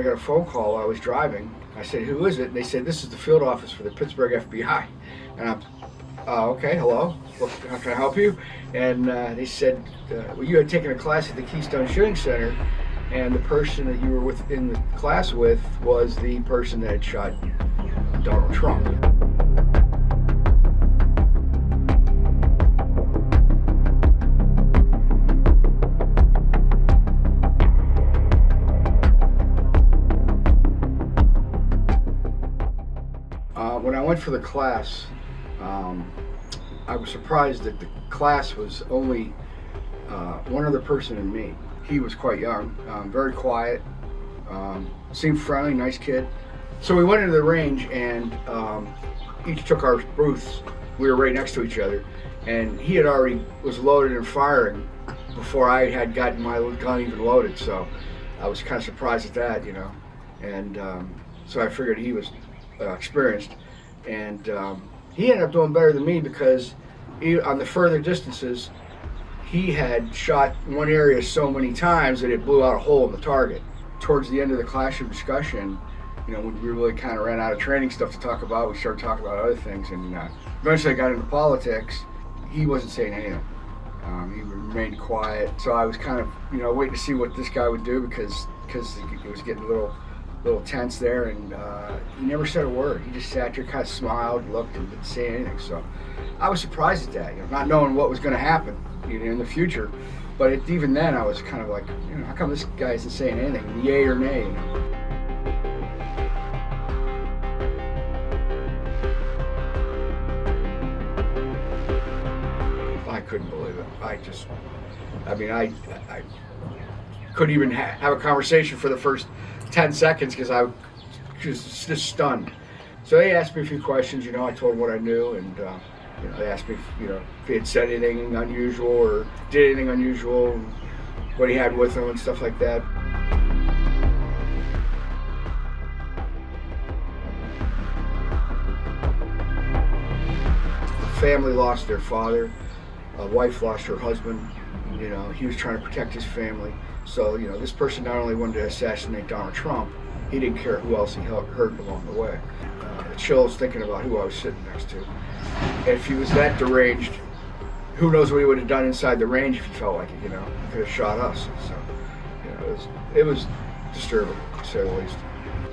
I got a phone call while I was driving. I said, "Who is it?" And they said, "This is the field office for the Pittsburgh FBI." And I'm, "Okay, hello. Well, how can I help you?" And they said, "Well, you had taken a class at the Keystone Shooting Center, and the person that you were in the class with was the person that had shot Donald Trump." When I went for the class, I was surprised that the class was only one other person and me. He was quite young, very quiet, seemed friendly, nice kid. So we went into the range and each took our booths. We were right next to each other, and he had already was loaded and firing before I had gotten my gun even loaded. So I was kind of surprised at that, you know. And so I figured he was experienced, and he ended up doing better than me because on the further distances, he had shot one area so many times that it blew out a hole in the target. Towards the end of the classroom discussion, you know, when we really kind of ran out of training stuff to talk about, we started talking about other things, and eventually I got into politics. He wasn't saying anything. He remained quiet. So I was kind of, you know, waiting to see what this guy would do because it was getting a little tense there, and he never said a word. He just sat there, kind of smiled, looked, and didn't say anything. So I was surprised at that, you know, not knowing what was going to happen, you know, in the future. But even then, I was kind of like, you know, how come this guy isn't saying anything, yay or nay? You know? I couldn't believe it. I couldn't even have a conversation for the first 10 seconds because I was just stunned. So they asked me a few questions, you know, I told them what I knew, and you know, they asked me if he had said anything unusual or did anything unusual, and what he had with him and stuff like that. The family lost their father, a wife lost her husband. You know, he was trying to protect his family. So, you know, this person not only wanted to assassinate Donald Trump, he didn't care who else he hurt along the way. It chills thinking about who I was sitting next to. If he was that deranged, who knows what he would have done inside the range if he felt like it, you know. He could have shot us. So, you know, it was disturbing, to say the least.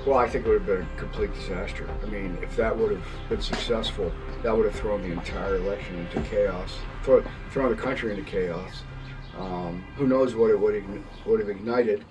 Well, I think it would have been a complete disaster. I mean, if that would have been successful, that would have thrown the entire election into chaos, thrown the country into chaos. Who knows what it would have ignited.